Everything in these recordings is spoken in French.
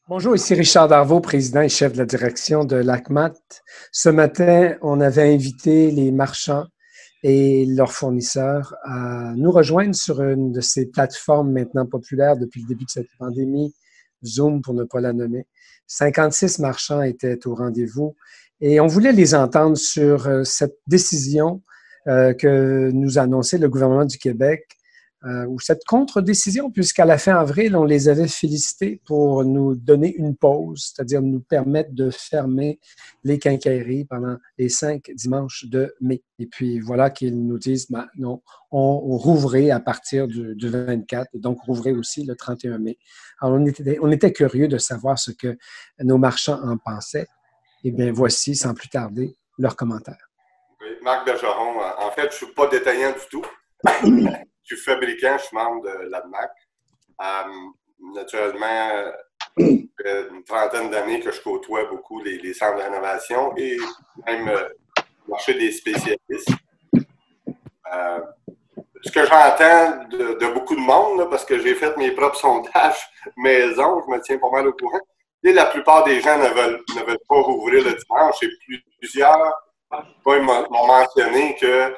Bonjour, ici Richard Darvaux, président et chef de la direction de l'ACMAT. Ce matin, on avait invité les marchands et leurs fournisseurs à nous rejoindre sur une de ces plateformes maintenant populaires depuis le début de cette pandémie, Zoom pour ne pas la nommer. 56 marchands étaient au rendez-vous et on voulait les entendre sur cette décision que nous annonçait le gouvernement du Québec ou cette contre-décision, puisqu'à la fin avril, on les avait félicités pour nous donner une pause, c'est-à-dire nous permettre de fermer les quincailleries pendant les 5 dimanches de mai. Et puis voilà qu'ils nous disent, ben, non, on rouvrait à partir du 24, et donc rouvrait aussi le 31 mai. Alors on était curieux de savoir ce que nos marchands en pensaient. Et bien voici, sans plus tarder, leurs commentaires. Oui, Marc Bergeron, en fait, je ne suis pas détaillant du tout. Je suis fabricant, je suis membre de l'ADMAC. Naturellement, une trentaine d'années que je côtoie beaucoup les centres de rénovation et même le marché des spécialistes. Ce que j'entends de beaucoup de monde, là, parce que j'ai fait mes propres sondages maison, je me tiens pas mal au courant, et la plupart des gens ne veulent pas rouvrir le dimanche et plusieurs m'ont mentionné que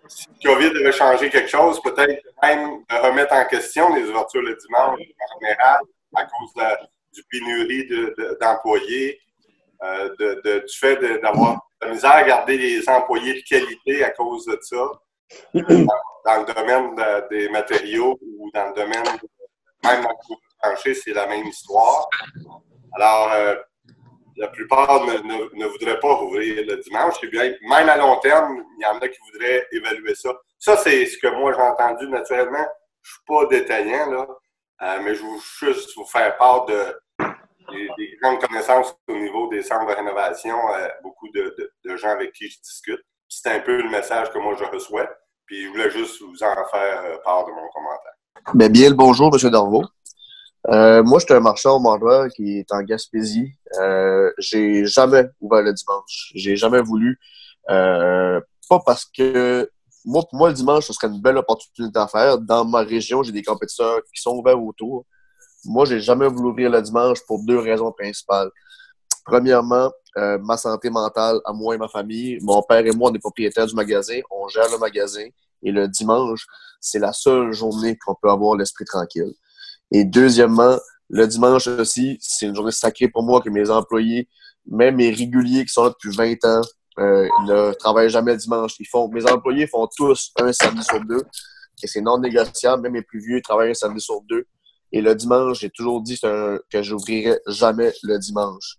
si le COVID avait changé quelque chose, peut-être même de remettre en question les ouvertures le dimanche en général à cause du pénurie d'employés, du fait d'avoir de la misère à garder les employés de qualité à cause de ça, dans le domaine des matériaux ou dans le domaine, même dans le plancher, c'est la même histoire. Alors, la plupart ne voudraient pas rouvrir le dimanche. Et bien, même à long terme, il y en a qui voudraient évaluer ça. Ça, c'est ce que moi j'ai entendu naturellement. Je ne suis pas détaillant, là, mais je veux juste vous faire part des grandes connaissances au niveau des centres de rénovation, beaucoup de gens avec qui je discute. C'est un peu le message que moi je reçois. Puis je voulais juste vous en faire part de mon commentaire. Bien le bonjour, M. Darvaux. Moi, je suis un marchand au Mandra qui est en Gaspésie. J'ai jamais ouvert le dimanche. J'ai jamais voulu. Pas parce que pour moi, le dimanche, ce serait une belle opportunité à faire. Dans ma région, j'ai des compétiteurs qui sont ouverts autour. Moi, j'ai jamais voulu ouvrir le dimanche pour 2 raisons principales. Premièrement, ma santé mentale à moi et ma famille. Mon père et moi, on est propriétaires du magasin. On gère le magasin. Et le dimanche, c'est la seule journée qu'on peut avoir l'esprit tranquille. Et deuxièmement, le dimanche aussi, c'est une journée sacrée pour moi que mes employés, même mes réguliers qui sont là depuis 20 ans, ne travaillent jamais le dimanche. Mes employés font tous un samedi sur 2 et c'est non négociable. Même les plus vieux travaillent un samedi sur 2. Et le dimanche, j'ai toujours dit que j'ouvrirais jamais le dimanche.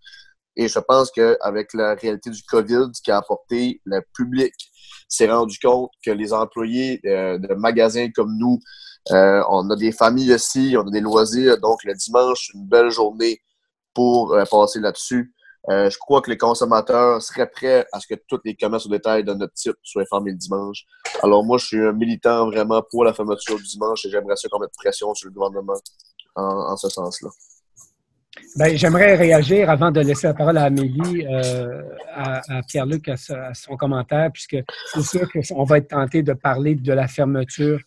Et je pense qu'avec la réalité du COVID, ce qui a apporté, le public s'est rendu compte que les employés de magasins comme nous, on a des familles aussi, on a des loisirs, donc le dimanche, une belle journée pour passer là-dessus. Je crois que les consommateurs seraient prêts à ce que tous les commerces au détail de notre type soient fermés le dimanche. Alors moi, je suis un militant vraiment pour la fermeture du dimanche et j'aimerais ça qu'on mette pression sur le gouvernement en ce sens-là. Bien, j'aimerais réagir avant de laisser la parole à Amélie, à Pierre-Luc, à son commentaire, puisque c'est sûr qu'on va être tenté de parler de la fermeture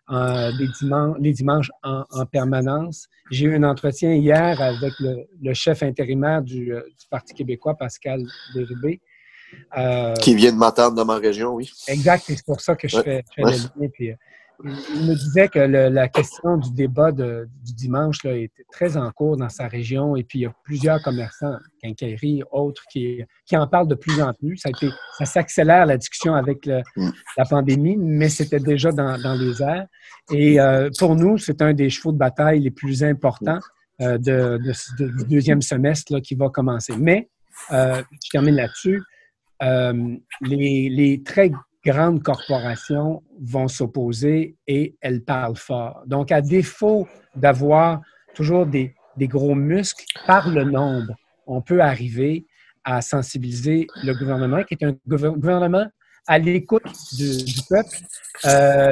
les dimanches en permanence. J'ai eu un entretien hier avec le chef intérimaire du Parti québécois, Pascal Bérubé. Qui vient de m'attendre dans ma région, oui. Exact, c'est pour ça que je fais le lien. Puis, il me disait que la question du débat du dimanche là, était très en cours dans sa région et puis il y a plusieurs commerçants, quincailleries, autres, qui en parlent de plus en plus. Ça s'accélère la discussion avec la pandémie, mais c'était déjà dans les airs. Et pour nous, c'est un des chevaux de bataille les plus importants du deuxième semestre là, qui va commencer. Mais, je termine là-dessus, les très grandes corporations vont s'opposer et elles parlent fort. Donc, à défaut d'avoir toujours des gros muscles, par le nombre, on peut arriver à sensibiliser le gouvernement, qui est un gouvernement à l'écoute du peuple.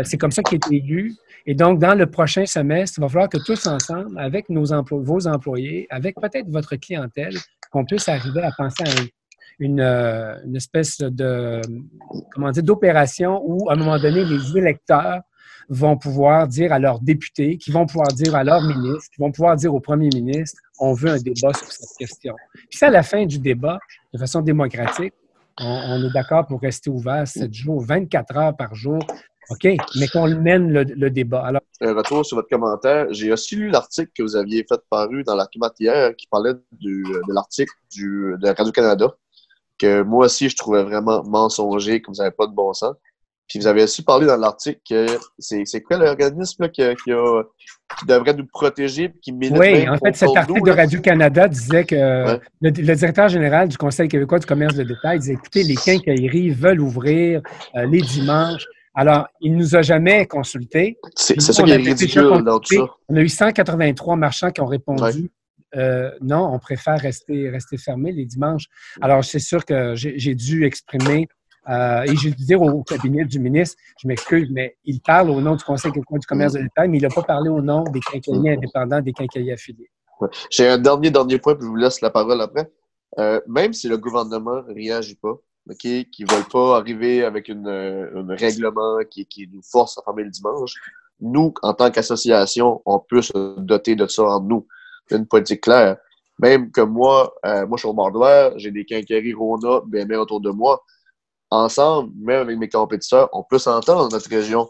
C'est comme ça qu'il est élu. Et donc, dans le prochain semestre, il va falloir que tous ensemble, avec vos employés, avec peut-être votre clientèle, qu'on puisse arriver à penser à une espèce d'opération où, à un moment donné, les électeurs vont pouvoir dire à leurs députés, qui vont pouvoir dire à leurs ministres, qui vont pouvoir dire au premier ministre, on veut un débat sur cette question. Puis c'est à la fin du débat, de façon démocratique, on est d'accord pour rester ouvert 7 jours, 24 heures par jour, OK, mais qu'on mène le débat. Alors, un retour sur votre commentaire. J'ai aussi lu l'article que vous aviez fait paru dans l'Arcmat hier qui parlait de l'article de Radio-Canada, que moi aussi je trouvais vraiment mensonger, que vous n'avez pas de bon sens. Puis vous avez aussi parlé dans l'article que c'est quoi l'organisme là, qui devrait nous protéger et qui milite. Oui, en fait, cet article de Radio-Canada disait que Ouais. le directeur général du Conseil québécois du commerce de détail disait, écoutez, les quincailleries veulent ouvrir les dimanches. Alors, il ne nous a jamais consultés. C'est ça qui est ridicule dans tout ça. On a eu 183 marchands qui ont répondu non, on préfère rester fermé les dimanches. Alors, c'est sûr que j'ai dû exprimer et j'ai dû dire au cabinet du ministre, je m'excuse, mais il parle au nom du Conseil québécois du commerce de détail, mais il n'a pas parlé au nom des quincailliers indépendants, des quincailliers affiliés. Ouais. J'ai un dernier point, puis je vous laisse la parole après. Même si le gouvernement ne réagit pas, OK, qui ne veulent pas arriver avec un règlement qui nous force à fermer le dimanche, nous, en tant qu'association, on peut se doter de ça en nous, d'une politique claire. Même que moi, je suis au Mont-Royal, j'ai des quincailleries Rona, BMR autour de moi. Ensemble, même avec mes compétiteurs, on peut s'entendre dans notre région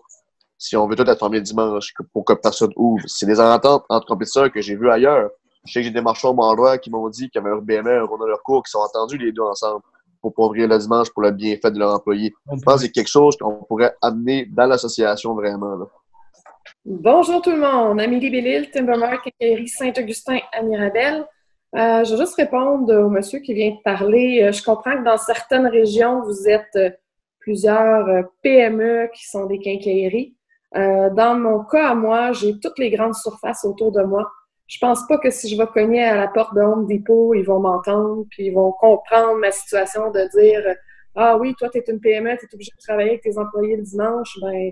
si on veut tout être fermé le dimanche pour que personne ouvre. C'est des ententes entre compétiteurs que j'ai vues ailleurs. Je sais que j'ai des marchands au Mont-Royal qui m'ont dit qu'il y avait un BMR, un Rona leur cours, qui sont entendus les deux ensemble pour pas ouvrir le dimanche pour le bienfait de leurs employés. Je pense que c'est quelque chose qu'on pourrait amener dans l'association vraiment. Là. Bonjour tout le monde, Amélie Bellil, Timbermark, quincaillerie Saint-Augustin à Mirabel. Je vais juste répondre au monsieur qui vient de parler. Je comprends que dans certaines régions, vous êtes plusieurs PME qui sont des quincailleries. Dans mon cas à moi, j'ai toutes les grandes surfaces autour de moi. Je pense pas que si je vais cogner à la porte de Home Depot, ils vont m'entendre puis ils vont comprendre ma situation de dire « Ah oui, toi, tu es une PME, tu es obligé de travailler avec tes employés le dimanche. » Ben,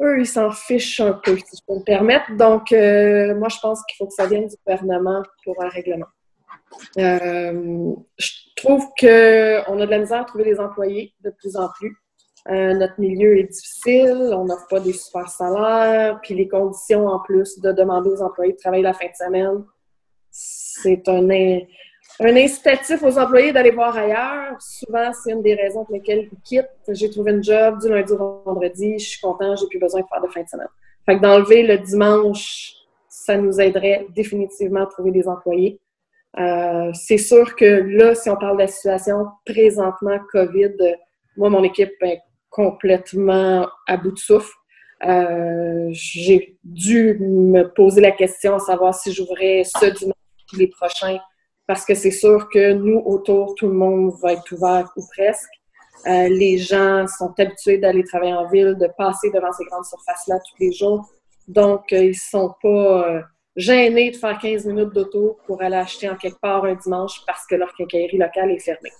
eux, ils s'en fichent un peu, si je peux me permettre. Donc, moi, je pense qu'il faut que ça vienne du gouvernement pour un règlement. Je trouve qu'on a de la misère à trouver des employés de plus en plus. Notre milieu est difficile, on n'offre pas des super salaires, puis les conditions en plus de demander aux employés de travailler la fin de semaine, c'est un incitatif aux employés d'aller voir ailleurs. Souvent, c'est une des raisons pour lesquelles ils quittent. J'ai trouvé une job du lundi au vendredi, je suis content, j'ai plus besoin de faire de fin de semaine. Fait que d'enlever le dimanche, ça nous aiderait définitivement à trouver des employés. C'est sûr que là, si on parle de la situation présentement COVID, moi, mon équipe est complètement à bout de souffle. J'ai dû me poser la question à savoir si j'ouvrais ce dimanche ou les prochains, parce que c'est sûr que nous, autour, tout le monde va être ouvert ou presque. Les gens sont habitués d'aller travailler en ville, de passer devant ces grandes surfaces-là tous les jours. Donc, ils ne sont pas gênés de faire 15 minutes d'auto pour aller acheter en quelque part un dimanche parce que leur quincaillerie locale est fermée.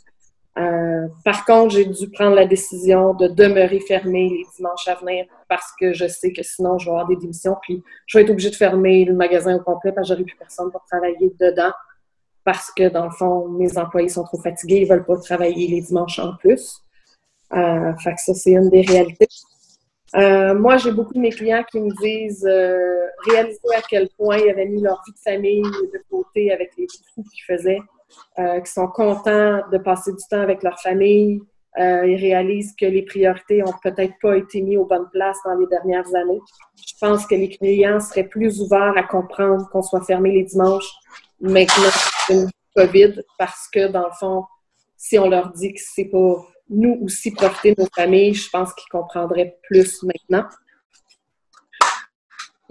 Par contre, j'ai dû prendre la décision de demeurer fermée les dimanches à venir parce que je sais que sinon, je vais avoir des démissions puis je vais être obligée de fermer le magasin au complet parce que j'aurai plus personne pour travailler dedans parce que, dans le fond, mes employés sont trop fatigués, ils ne veulent pas travailler les dimanches en plus. Fait que ça, c'est une des réalités. Moi, j'ai beaucoup de mes clients qui me disent réaliser à quel point ils avaient mis leur vie de famille de côté avec les fous qu'ils faisaient. Qui sont contents de passer du temps avec leur famille. Ils réalisent que les priorités n'ont peut-être pas été mises aux bonnes places dans les dernières années. Je pense que les clients seraient plus ouverts à comprendre qu'on soit fermé les dimanches maintenant que COVID parce que, dans le fond, si on leur dit que c'est pour nous aussi profiter de nos familles, je pense qu'ils comprendraient plus maintenant.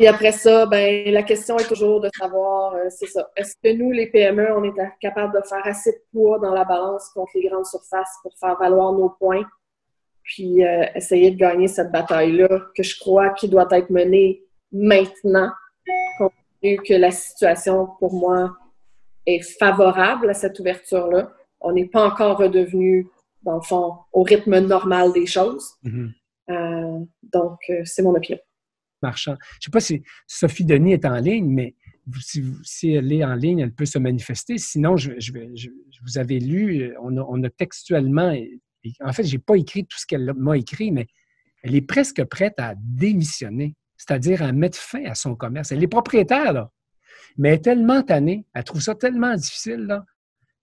Et après ça, ben la question est toujours de savoir, c'est ça, est-ce que nous, les PME, on est capables de faire assez de poids dans la balance contre les grandes surfaces pour faire valoir nos points, puis essayer de gagner cette bataille-là, que je crois qu'il doit être menée maintenant, compte tenu que la situation, pour moi, est favorable à cette ouverture-là. On n'est pas encore redevenu, dans le fond, au rythme normal des choses. Mm-hmm. Donc, c'est mon opinion. Marchand. Je ne sais pas si Sophie Denis est en ligne, mais si elle est en ligne, elle peut se manifester. Sinon, vous avez lu, on a textuellement, en fait, je n'ai pas écrit tout ce qu'elle m'a écrit, mais elle est presque prête à démissionner, c'est-à-dire à mettre fin à son commerce. Elle est propriétaire, là, mais elle est tellement tannée, elle trouve ça tellement difficile, là,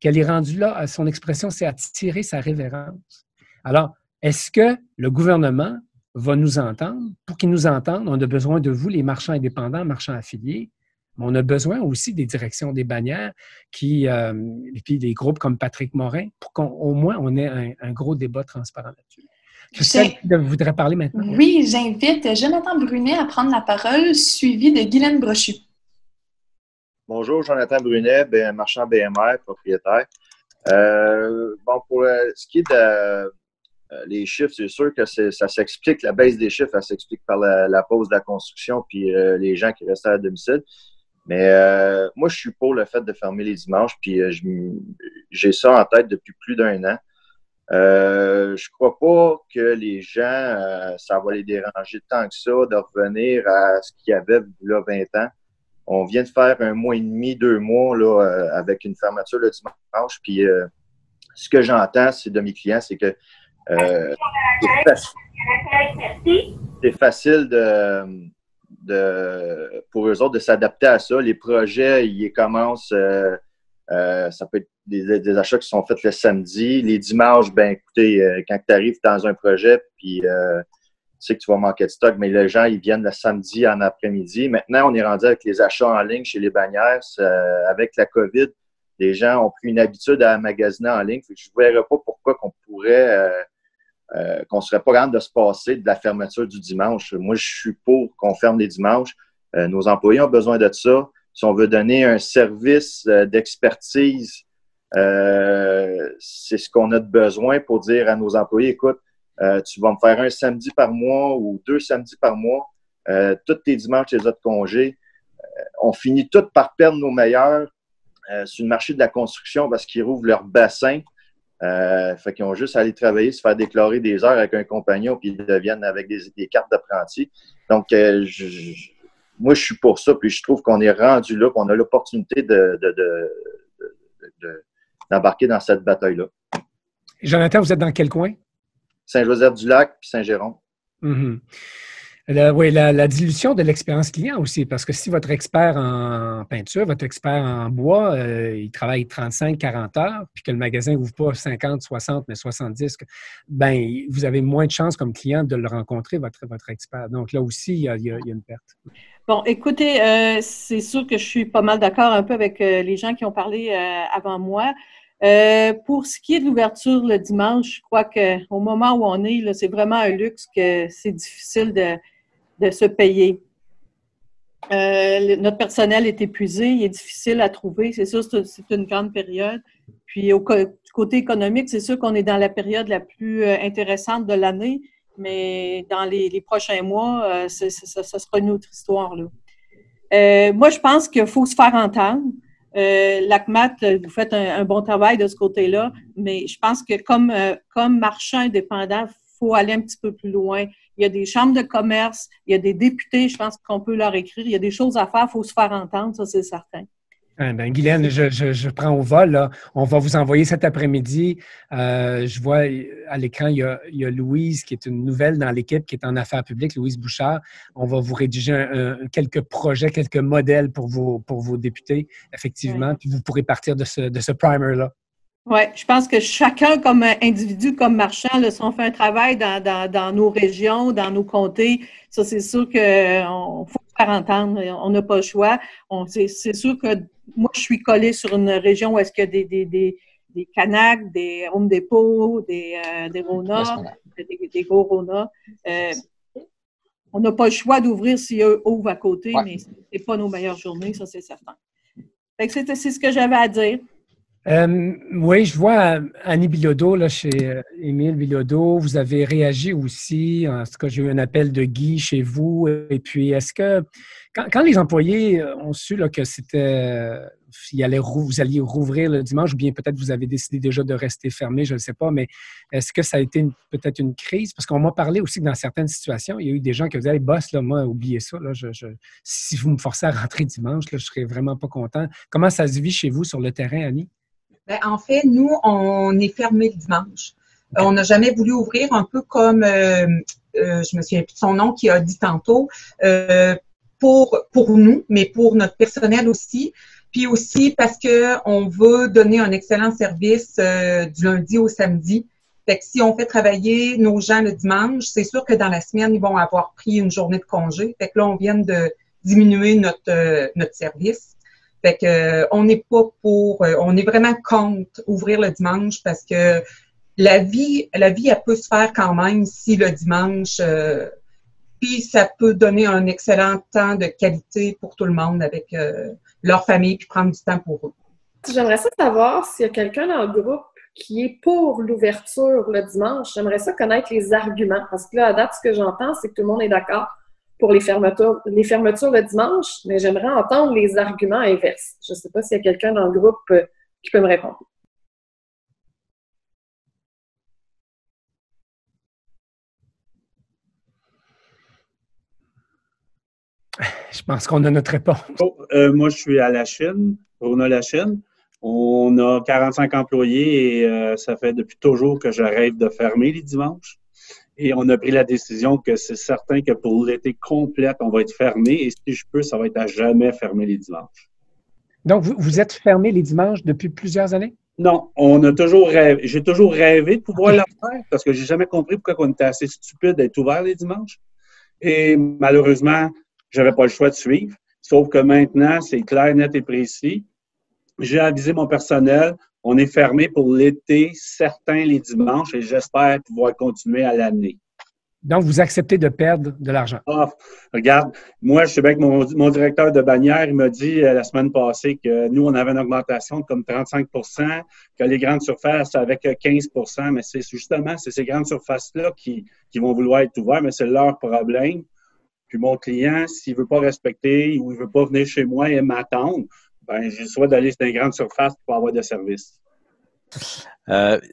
qu'elle est rendue là, son expression, c'est à tirer sa révérence. Alors, est-ce que le gouvernement va nous entendre? Pour qu'il nous entende, on a besoin de vous, les marchands indépendants, marchands affiliés, mais on a besoin aussi des directions des bannières et puis des groupes comme Patrick Morin pour qu'au moins on ait un gros débat transparent là-dessus. Christelle, tu voudrais parler maintenant? Oui, j'invite Jonathan Brunet à prendre la parole, suivi de Guylaine Brochu. Bonjour, Jonathan Brunet, marchand BMR, propriétaire. Pour ce qui est de les chiffres, c'est sûr que ça s'explique, la baisse des chiffres, elle s'explique par la pause de la construction puis les gens qui restaient à domicile. Mais moi, je suis pour le fait de fermer les dimanches, puis j'ai ça en tête depuis plus d'1 an. Je crois pas que les gens, ça va les déranger tant que ça de revenir à ce qu'il y avait là 20 ans. On vient de faire 1 mois et demi, 2 mois là, avec une fermeture le dimanche. Puis ce que j'entends de mes clients, c'est que c'est facile pour eux autres de s'adapter à ça. Les projets, ils commencent, ça peut être des achats qui sont faits le samedi. Les dimanches, écoutez, quand tu arrives dans un projet, puis tu sais que tu vas manquer de stock, mais les gens, ils viennent le samedi en après-midi. Maintenant, on est rendu avec les achats en ligne chez les bannières. Avec la COVID, les gens ont pris une habitude à magasiner en ligne. Je ne verrais pas pourquoi qu'on pourrait, qu'on ne serait pas capable de se passer de la fermeture du dimanche. Moi, je suis pour qu'on ferme les dimanches. Nos employés ont besoin de ça. Si on veut donner un service d'expertise, c'est ce qu'on a de besoin pour dire à nos employés, écoute, tu vas me faire un samedi par mois ou 2 samedis par mois. Tous tes dimanches, les autres congés. On finit tous par perdre nos meilleurs sur le marché de la construction parce qu'ils rouvrent leur bassin. Fait qu'ils ont juste à aller travailler, se faire déclarer des heures avec un compagnon, puis ils deviennent avec des cartes d'apprenti. Donc, moi, je suis pour ça, puis je trouve qu'on est rendu là, qu'on a l'opportunité d'embarquer dans cette bataille-là. Jonathan, vous êtes dans quel coin? Saint-Joseph-du-Lac puis Saint-Jérôme. Mm-hmm. Oui, la dilution de l'expérience client aussi, parce que si votre expert en peinture, votre expert en bois, il travaille 35-40 heures, puis que le magasin n'ouvre pas 50, 60, mais 70, vous avez moins de chances comme client de le rencontrer, votre expert. Donc là aussi, il y a une perte. Bon, écoutez, c'est sûr que je suis pas mal d'accord un peu avec les gens qui ont parlé avant moi. Pour ce qui est de l'ouverture le dimanche, je crois qu'au moment où on est, là, c'est vraiment un luxe que c'est difficile de se payer. Notre personnel est épuisé, il est difficile à trouver. C'est sûr, c'est une grande période. Puis, du côté économique, c'est sûr qu'on est dans la période la plus intéressante de l'année, mais dans les prochains mois, ça sera une autre histoire, là. Moi, je pense qu'il faut se faire entendre. L'ACMAT, vous faites un bon travail de ce côté-là, mais je pense que comme marchand indépendant, il faut aller un petit peu plus loin. Il y a des chambres de commerce, il y a des députés, je pense qu'on peut leur écrire. Il y a des choses à faire, il faut se faire entendre, ça c'est certain. Guylaine, je prends au vol, là. On va vous envoyer cet après-midi. Je vois à l'écran, il y a Louise, qui est une nouvelle dans l'équipe, qui est en affaires publiques, Louise Bouchard. On va vous rédiger quelques projets, quelques modèles pour vos députés, effectivement. Oui. Puis vous pourrez partir de ce primer-là. Oui, je pense que chacun, comme individu, comme marchand, là, si on fait un travail dans nos régions, dans nos comtés, ça, c'est sûr qu'il faut faire entendre. On n'a pas le choix. C'est sûr que moi, je suis collée sur une région où est-ce qu'il y a des Canac, des Home Depot, des Rona, des gros Rona. On n'a pas le choix d'ouvrir si eux ouvrent à côté, ouais. Mais ce n'est pas nos meilleures journées, ça, c'est certain. Fait que c'est ce que j'avais à dire. Oui, je vois Annie Bilodeau, là, chez Émile Bilodeau. Vous avez réagi aussi. En tout cas, j'ai eu un appel de Guy chez vous. Et puis, est-ce que, quand les employés ont su là, que vous alliez rouvrir le dimanche, ou bien peut-être vous avez décidé déjà de rester fermé, je ne sais pas, mais est-ce que ça a été peut-être une crise? Parce qu'on m'a parlé aussi que dans certaines situations, il y a eu des gens qui disaient « Hey, boss, là, moi, oubliez ça. Là, si vous me forcez à rentrer dimanche, là, je ne serais vraiment pas content. » Comment ça se vit chez vous sur le terrain, Annie? En fait, nous, on est fermé le dimanche. On n'a jamais voulu ouvrir, un peu comme je me souviens plus de son nom, qui a dit tantôt, pour nous, mais pour notre personnel aussi. Puis aussi parce que on veut donner un excellent service du lundi au samedi. Fait que si on fait travailler nos gens le dimanche, c'est sûr que dans la semaine, ils vont avoir pris une journée de congé. Fait que là, on vient de diminuer notre service. Fait que on n'est pas pour, on est vraiment contre ouvrir le dimanche parce que la vie, elle peut se faire quand même si le dimanche, puis ça peut donner un excellent temps de qualité pour tout le monde avec leur famille, puis prendre du temps pour eux. J'aimerais ça savoir s'il y a quelqu'un dans le groupe qui est pour l'ouverture le dimanche. J'aimerais ça connaître les arguments. Parce que là, à date, ce que j'entends, c'est que tout le monde est d'accord pour les fermetures le dimanche, mais j'aimerais entendre les arguments inverses. Je ne sais pas s'il y a quelqu'un dans le groupe qui peut me répondre. Je pense qu'on a notre réponse. Moi, je suis à la Chine, on a la Chine. On a 45 employés et ça fait depuis toujours que je rêve de fermer les dimanches. Et on a pris la décision que c'est certain que pour l'été complète, on va être fermé. Et si je peux, ça va être à jamais fermé les dimanches. Donc, vous êtes fermé les dimanches depuis plusieurs années? Non, on a toujours rêvé. J'ai toujours rêvé de pouvoir le faire parce que j'ai jamais compris pourquoi on était assez stupide d'être ouvert les dimanches. Et malheureusement, j'avais pas le choix de suivre. Sauf que maintenant, c'est clair, net et précis. J'ai avisé mon personnel, on est fermé pour l'été, certains les dimanches, et j'espère pouvoir continuer à l'année. Donc, vous acceptez de perdre de l'argent? Ah, regarde, moi, je suis avec mon directeur de bannière, il m'a dit la semaine passée que nous, on avait une augmentation de comme 35 %, que les grandes surfaces avec 15 % mais c'est justement, c'est ces grandes surfaces-là qui vont vouloir être ouvertes, mais c'est leur problème. Puis mon client, s'il ne veut pas respecter ou il ne veut pas venir chez moi et m'attendre, ben, j'ai le choix d'aller dans une grande surface pour avoir des services.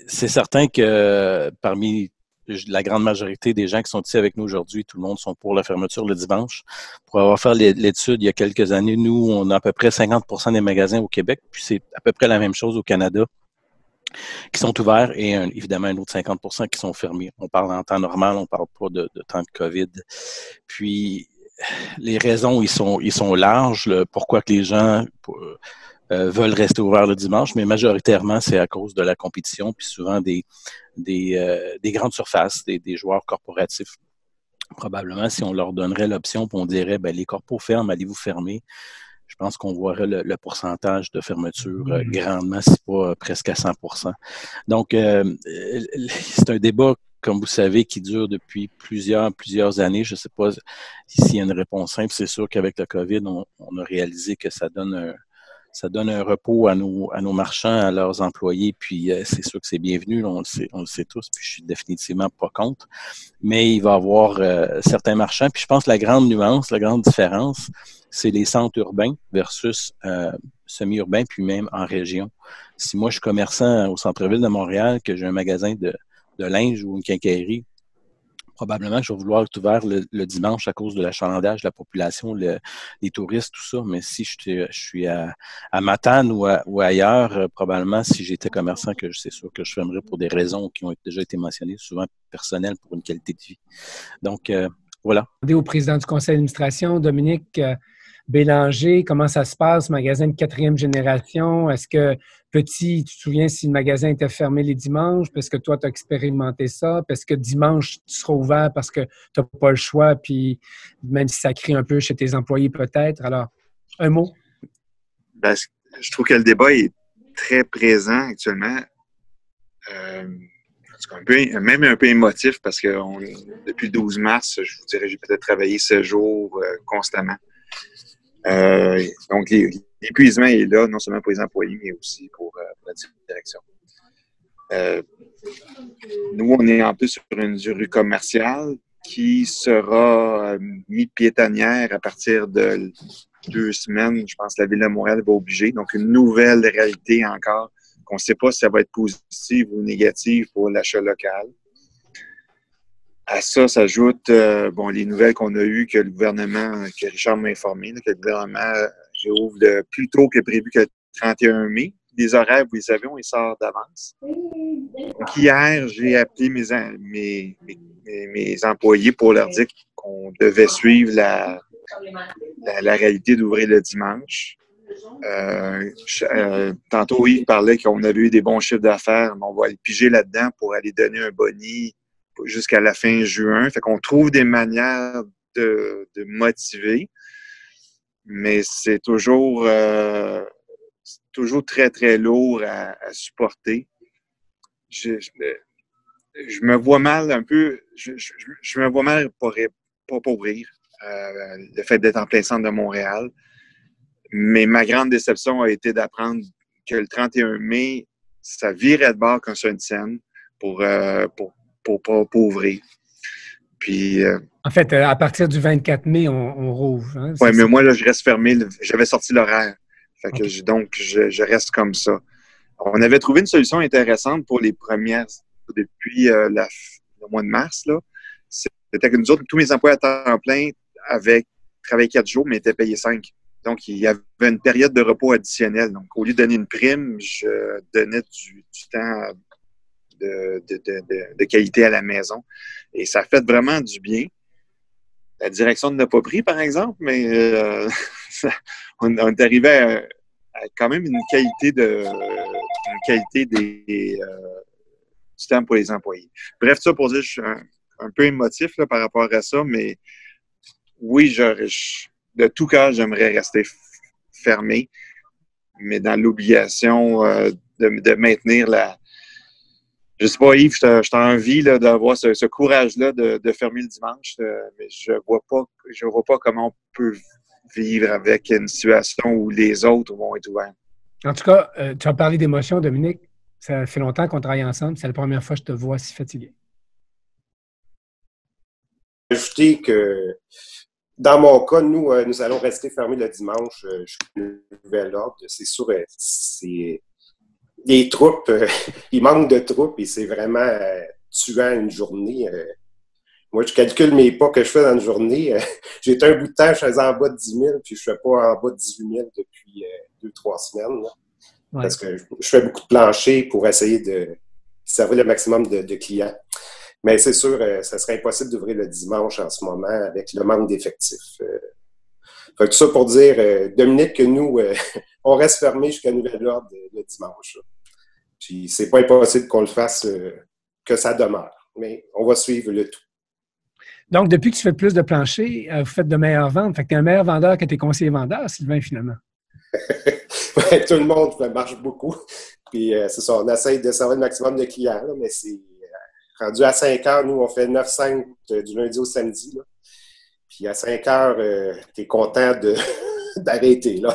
C'est certain que parmi la grande majorité des gens qui sont ici avec nous aujourd'hui, tout le monde sont pour la fermeture le dimanche. Pour avoir fait l'étude il y a quelques années, nous, on a à peu près 50 % des magasins au Québec, puis c'est à peu près la même chose au Canada, qui sont ouverts et évidemment un autre 50 % qui sont fermés. On parle en temps normal, on parle pas de temps de COVID. Puis les raisons, ils sont larges. Pourquoi que les gens veulent rester ouverts le dimanche, mais majoritairement, c'est à cause de la compétition, puis souvent des grandes surfaces, des joueurs corporatifs. Probablement, si on leur donnerait l'option, puis on dirait, ben, les corpos ferment, allez-vous fermer, je pense qu'on voirait le pourcentage de fermeture grandement, si pas presque à 100 %. Donc, c'est un débat, comme vous savez, qui dure depuis plusieurs années. Je ne sais pas s'il y a une réponse simple. C'est sûr qu'avec le COVID, on a réalisé que ça donne un repos à nos marchands, à leurs employés, puis c'est sûr que c'est bienvenu, on le sait tous, puis je suis définitivement pas contre. Mais il va y avoir certains marchands, puis je pense que la grande nuance, la grande différence, c'est les centres urbains versus semi-urbains, puis même en région. Si moi je suis commerçant au centre-ville de Montréal, que j'ai un magasin de linge ou une quincaillerie, probablement que je vais vouloir être ouvert le dimanche à cause de l'achalandage de la population, les touristes, tout ça. Mais si je suis à Matane ou ailleurs, probablement, si j'étais commerçant, que c'est sûr que je fermerais pour des raisons qui ont déjà été mentionnées, souvent personnelles pour une qualité de vie. Donc, voilà. Au président du conseil d'administration, Dominique Bélanger, comment ça se passe, magasin de 4e génération? Est-ce que petit, tu te souviens si le magasin était fermé les dimanches? Parce que toi, tu as expérimenté ça. Parce que dimanche, tu seras ouvert parce que tu n'as pas le choix, puis même si ça crie un peu chez tes employés peut-être. Alors, un mot? Ben, je trouve que le débat est très présent actuellement. Même un peu émotif parce que depuis le 12 mars, je vous dirais, j'ai peut-être travaillé 7 jours constamment. Donc, l'épuisement est là, non seulement pour les employés, mais aussi pour la direction. Nous, on est en plus sur une rue commerciale qui sera mis piétonnière à partir de 2 semaines. Je pense que la Ville de Montréal va obliger. Donc, une nouvelle réalité encore, qu'on ne sait pas si ça va être positive ou négative pour l'achat local. À ça s'ajoutent les nouvelles qu'on a eues que le gouvernement, que Richard m'a informé, que le gouvernement réouvre plus tôt que prévu que le 31 mai. Les horaires, vous les savez, on les sort d'avance. Donc hier, j'ai appelé mes mes employés pour leur dire qu'on devait suivre la réalité d'ouvrir le dimanche. Tantôt, Yves parlait qu'on avait eu des bons chiffres d'affaires, mais on va aller piger là-dedans pour aller donner un boni jusqu'à la fin juin. Fait qu'on trouve des manières de motiver, mais c'est toujours très, très lourd à supporter. Je me vois mal un peu, je me vois mal pas ouvrir le fait d'être en plein centre de Montréal. Mais ma grande déception a été d'apprendre que le 31 mai, ça virait de bord comme sur une scène pour ouvrir. Puis, en fait, à partir du 24 mai, on rouvre. Hein? Oui, mais moi, là, je reste fermé. J'avais sorti l'horaire. Fait que je reste comme ça. On avait trouvé une solution intéressante pour les premières, depuis le mois de mars. Là. C'était que nous autres, tous mes employés à temps plein travaillaient 4 jours, mais étaient payés 5. Donc, il y avait une période de repos additionnelle. Donc, au lieu de donner une prime, je donnais du temps de qualité à la maison. Et ça a fait vraiment du bien. La direction ne l'a pas pris, par exemple, mais on est arrivé à quand même une qualité du temps pour les employés. Bref, ça pour dire, je suis un peu émotif là, par rapport à ça, mais oui, de tout cœur, j'aimerais rester fermé, mais dans l'obligation de maintenir Je sais pas, Yves, je t'envie d'avoir ce courage-là de fermer le dimanche, mais je vois pas comment on peut vivre avec une situation où les autres vont être ouverts. En tout cas, tu as parlé d'émotion, Dominique. Ça fait longtemps qu'on travaille ensemble. C'est la première fois que je te vois si fatigué. Ajouter que dans mon cas, nous allons rester fermés le dimanche jusqu'au nouvel ordre. C'est sûr, les troupes, il manque de troupes et c'est vraiment tuant une journée. Moi, je calcule mes pas que je fais dans une journée. J'ai été un bout de temps, je faisais en bas de 10 000, puis je ne fais pas en bas de 18 000 depuis 2-3 semaines. Là, ouais. Parce que je fais beaucoup de planchers pour essayer de servir le maximum de clients. Mais c'est sûr, ça serait impossible d'ouvrir le dimanche en ce moment avec le manque d'effectifs. Fait que tout ça pour dire, Dominique, que nous, on reste fermé jusqu'à nouvel ordre le dimanche. Là. Puis c'est pas impossible qu'on le fasse, que ça demeure. Mais on va suivre le tout. Donc, depuis que tu fais plus de plancher, vous faites de meilleures ventes. Fait que tu es un meilleur vendeur que tes conseillers vendeurs, Sylvain, finalement. Ouais, tout le monde marche beaucoup. Puis c'est ça, on essaie de servir le maximum de clients, là, mais c'est rendu à 5 heures, nous, on fait 9-5 du lundi au samedi. Là. Puis à 5 heures, tu es content d'arrêter. Là.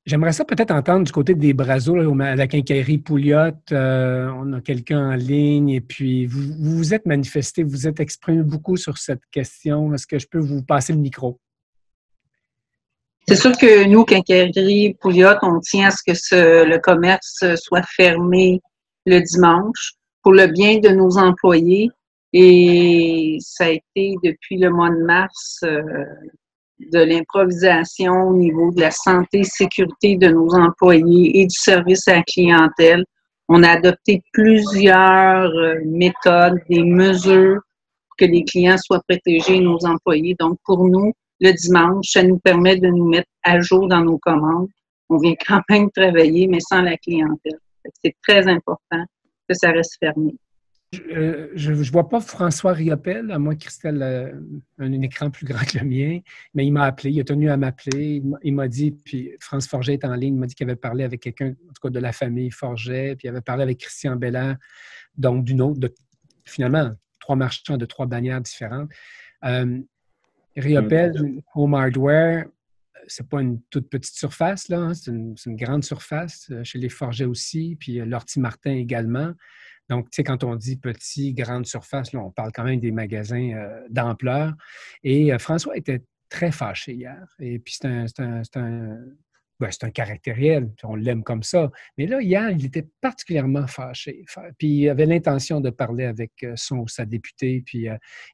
J'aimerais ça peut-être entendre du côté des Brazos, là, à la quincaillerie Pouliot. On a quelqu'un en ligne et puis vous vous êtes manifesté, vous vous êtes exprimé beaucoup sur cette question. Est-ce que je peux vous passer le micro? C'est sûr que nous, quincaillerie Pouliot, on tient à ce que le commerce soit fermé le dimanche pour le bien de nos employés. Et ça a été depuis le mois de mars de l'improvisation au niveau de la santé et sécurité de nos employés et du service à la clientèle. On a adopté plusieurs méthodes, des mesures pour que les clients soient protégés, nos employés. Donc, pour nous, le dimanche, ça nous permet de nous mettre à jour dans nos commandes. On vient quand même travailler, mais sans la clientèle. C'est très important que ça reste fermé. Je ne vois pas François Riopel, à moins que Christelle a un écran plus grand que le mien, mais il m'a appelé, il a tenu à m'appeler. Il m'a dit, puis France Forget est en ligne, il m'a dit qu'il avait parlé avec quelqu'un, en tout cas de la famille Forget, puis il avait parlé avec Christian Bellaire, donc d'une autre, finalement, 3 marchands de 3 bannières différentes. Riopel, Home Hardware, c'est pas une toute petite surface, là, hein, c'est une grande surface, chez les Forget aussi, puis Lortie Martin également. Donc, tu sais, quand on dit petit, grande surface, là, on parle quand même des magasins d'ampleur. Et François était très fâché hier. Et puis, c'est un caractériel, on l'aime comme ça. Mais là, hier, il était particulièrement fâché. Puis, il avait l'intention de parler avec son ou sa députée. Puis,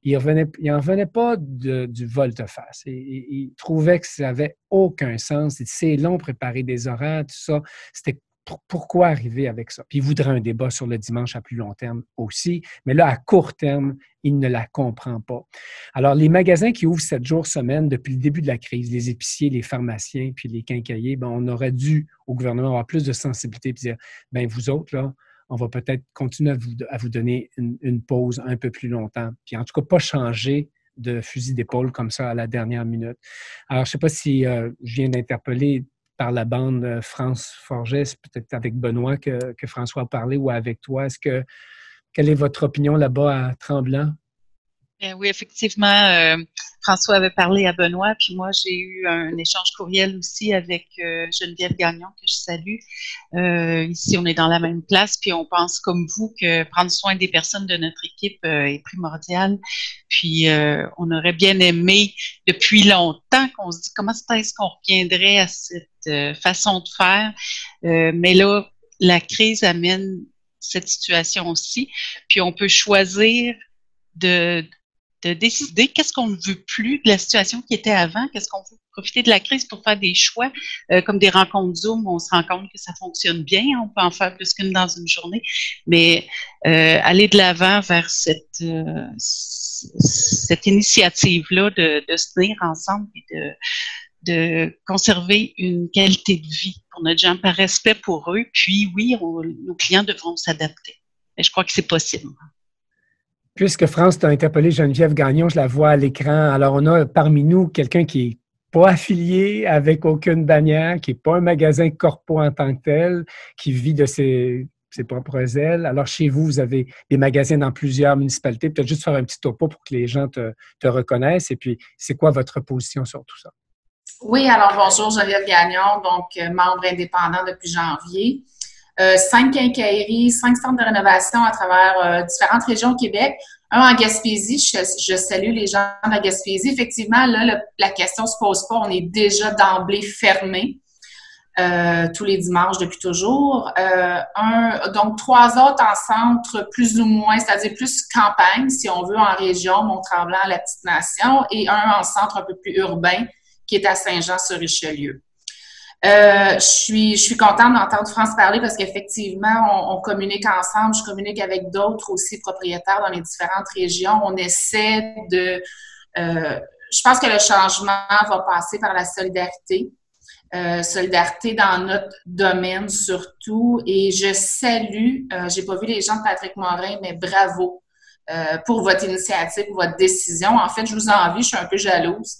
il n'en revenait pas du volte-face. Il trouvait que ça n'avait aucun sens. C'est long préparer des horaires, tout ça. C'était pourquoi arriver avec ça? Puis il voudrait un débat sur le dimanche à plus long terme aussi, mais là, à court terme, il ne la comprend pas. Alors, les magasins qui ouvrent 7 jours semaine depuis le début de la crise, les épiciers, les pharmaciens, puis les quincailliers, ben, on aurait dû, au gouvernement, avoir plus de sensibilité et dire, bien, vous autres, là, on va peut-être continuer à vous donner une pause un peu plus longtemps. Puis en tout cas, pas changer de fusil d'épaule comme ça à la dernière minute. Alors, je ne sais pas si je viens d'interpeller par la bande France Forget, c'est peut-être avec Benoît que François a parlé ou avec toi. Quelle est votre opinion là-bas à Tremblant? Oui, effectivement, François avait parlé à Benoît, puis moi, j'ai eu un échange courriel aussi avec Geneviève Gagnon, que je salue. Ici, on est dans la même place, puis on pense comme vous que prendre soin des personnes de notre équipe est primordial. Puis, on aurait bien aimé depuis longtemps qu'on se dit comment est-ce qu'on reviendrait à cette façon de faire. Mais là, la crise amène cette situation aussi, puis on peut choisir de décider qu'est-ce qu'on ne veut plus de la situation qui était avant, qu'est-ce qu'on veut profiter de la crise pour faire des choix, comme des rencontres Zoom, on se rend compte que ça fonctionne bien, on peut en faire plus qu'une dans une journée, mais aller de l'avant vers cette initiative-là de se tenir ensemble et de conserver une qualité de vie pour notre gens, par respect pour eux, puis oui, nos clients devront s'adapter. Et je crois que c'est possible. Puisque France t'a interpellé Geneviève Gagnon, je la vois à l'écran. Alors, on a parmi nous quelqu'un qui n'est pas affilié avec aucune bannière, qui n'est pas un magasin corpo en tant que tel, qui vit de ses propres ailes. Alors, chez vous, vous avez des magasins dans plusieurs municipalités. Peut-être juste faire un petit topo pour que les gens te reconnaissent. Et puis, c'est quoi votre position sur tout ça? Oui, alors bonjour, Geneviève Gagnon, donc membre indépendant depuis janvier. 5 quincailleries, 5 centres de rénovation à travers différentes régions au Québec. Un en Gaspésie, je salue les gens de la Gaspésie. Effectivement, là, la question se pose pas, on est déjà d'emblée fermé tous les dimanches depuis toujours. Donc 3 autres en centre plus ou moins, c'est-à-dire plus campagne, si on veut, en région, Mont-Tremblant, la Petite-Nation, et un en centre un peu plus urbain, qui est à Saint-Jean-sur-Richelieu. Je suis contente d'entendre France parler parce qu'effectivement, on communique ensemble. Je communique avec d'autres aussi propriétaires dans les différentes régions. On essaie je pense que le changement va passer par la solidarité. Solidarité dans notre domaine surtout. Et je salue, j'ai pas vu les gens de Patrick Morin, mais bravo pour votre initiative, pour votre décision. En fait, je vous envie, je suis un peu jalouse.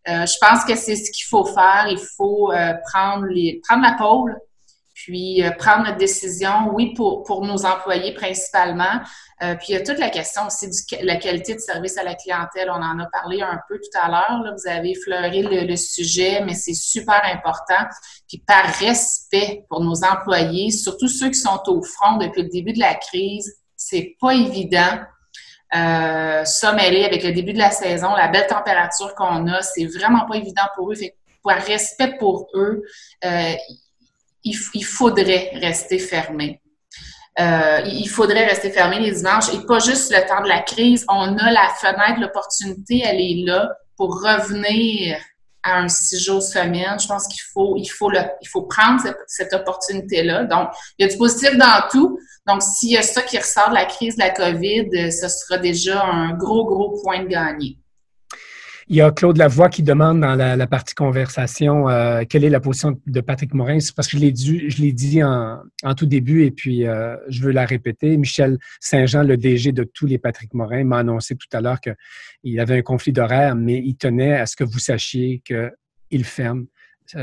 Je pense que c'est ce qu'il faut faire. Il faut prendre la pôle, puis prendre notre décision, oui, pour nos employés principalement. Puis il y a toute la question aussi de la qualité de service à la clientèle. On en a parlé un peu tout à l'heure. Là. Vous avez effleuré le sujet, mais c'est super important. Puis par respect pour nos employés, surtout ceux qui sont au front depuis le début de la crise, c'est pas évident. Ça mêlé avec le début de la saison, la belle température qu'on a, c'est vraiment pas évident pour eux. Fait que par respect pour eux, il faudrait rester fermé. Il faudrait rester fermé les dimanches et pas juste le temps de la crise. On a la fenêtre, l'opportunité, elle est là pour revenir à un 6 jours semaine. Je pense qu'il faut prendre cette opportunité-là. Donc, il y a du positif dans tout. Donc, s'il y a ça qui ressort de la crise de la COVID, ce sera déjà un gros point de gagné. Il y a Claude Lavoie qui demande dans la partie conversation quelle est la position de Patrick Morin. C'est parce que je l'ai dit en tout début et puis je veux la répéter. Michel Saint-Jean, le DG de tous les Patrick Morin, m'a annoncé tout à l'heure qu'il avait un conflit d'horaire, mais il tenait à ce que vous sachiez qu'il ferme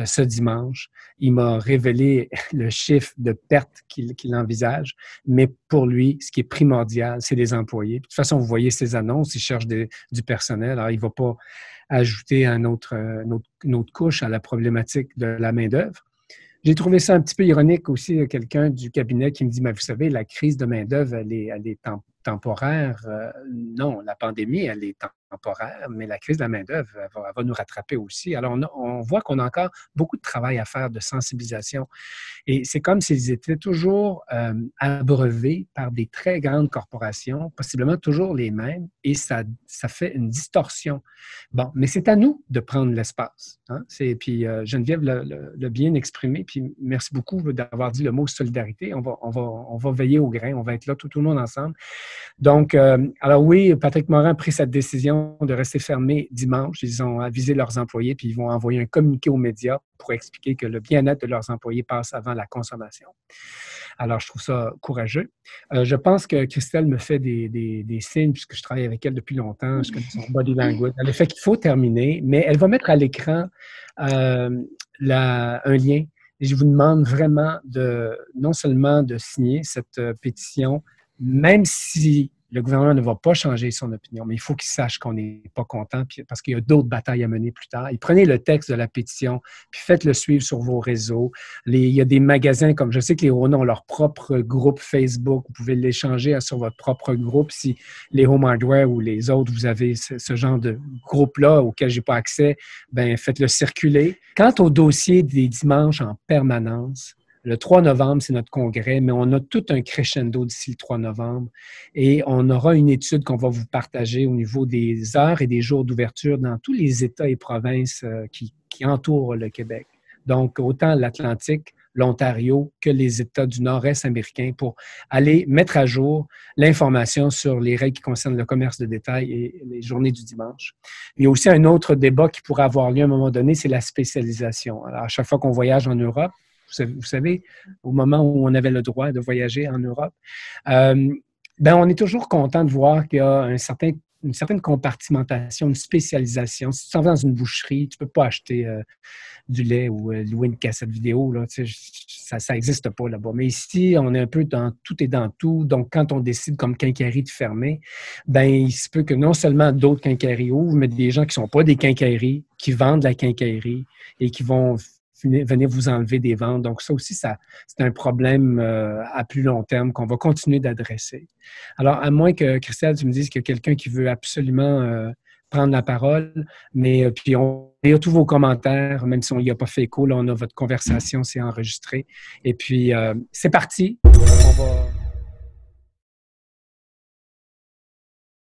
ce dimanche. Il m'a révélé le chiffre de perte qu'il envisage, mais pour lui, ce qui est primordial, c'est les employés. De toute façon, vous voyez ces annonces, il cherche du personnel, alors il ne va pas ajouter une autre couche à la problématique de la main-d'œuvre. J'ai trouvé ça un petit peu ironique aussi, quelqu'un du cabinet qui me dit, mais vous savez, la crise de main-d'œuvre, elle est temporaire. Non, la pandémie, elle est temporaire, mais la crise de la main-d'œuvre elle va nous rattraper aussi. Alors, on voit qu'on a encore beaucoup de travail à faire de sensibilisation. Et c'est comme s'ils étaient toujours abreuvés par des très grandes corporations, possiblement toujours les mêmes, et ça fait une distorsion. Bon, mais c'est à nous de prendre l'espace. Hein? Puis Geneviève l'a bien exprimé, puis merci beaucoup d'avoir dit le mot solidarité. On va veiller au grain, on va être là tout le monde ensemble. Donc, alors oui, Patrick Morin a pris cette décision de rester fermé dimanche. Ils ont avisé leurs employés, puis ils vont envoyer un communiqué aux médias pour expliquer que le bien-être de leurs employés passe avant la consommation. Alors, je trouve ça courageux. Je pense que Christelle me fait des signes, puisque je travaille avec elle depuis longtemps, je connais son body language. Elle a fait qu'il faut terminer, mais elle va mettre à l'écran un lien. Et je vous demande vraiment non seulement de signer cette pétition, même si le gouvernement ne va pas changer son opinion, mais il faut qu'il sache qu'on n'est pas content parce qu'il y a d'autres batailles à mener plus tard. Et prenez le texte de la pétition, puis faites-le suivre sur vos réseaux. Il y a des magasins, comme je sais que les Rona ont leur propre groupe Facebook. Vous pouvez l'échanger sur votre propre groupe. Si les Home Hardware ou les autres, vous avez ce genre de groupe-là auquel je n'ai pas accès, ben faites-le circuler. Quant au dossier des dimanches en permanence, le 3 novembre, c'est notre congrès, mais on a tout un crescendo d'ici le 3 novembre et on aura une étude qu'on va vous partager au niveau des heures et des jours d'ouverture dans tous les États et provinces qui entourent le Québec. Donc, autant l'Atlantique, l'Ontario que les États du Nord-Est américain pour aller mettre à jour l'information sur les règles qui concernent le commerce de détail et les journées du dimanche. Il y a aussi un autre débat qui pourrait avoir lieu à un moment donné, c'est la spécialisation. Alors, à chaque fois qu'on voyage en Europe, vous savez, au moment où on avait le droit de voyager en Europe, on est toujours content de voir qu'il y a une certaine compartimentation, une spécialisation. Si tu t'en vas dans une boucherie, tu ne peux pas acheter du lait ou louer une cassette vidéo. Là, ça n'existe pas là-bas. Mais ici, on est un peu dans tout et dans tout. Donc, quand on décide comme quincaillerie de fermer, il se peut que non seulement d'autres quincailleries ouvrent, mais des gens qui ne sont pas des quincailleries, qui vendent la quincaillerie et qui vont venir vous enlever des ventes. Donc, ça aussi, c'est un problème à plus long terme qu'on va continuer d'adresser. Alors, à moins que, Christelle, tu me dises qu'il y a quelqu'un qui veut absolument prendre la parole, mais puis on a tous vos commentaires, même si on n'y a pas fait écho, là, on a votre conversation, c'est enregistré. Et puis, c'est parti. On va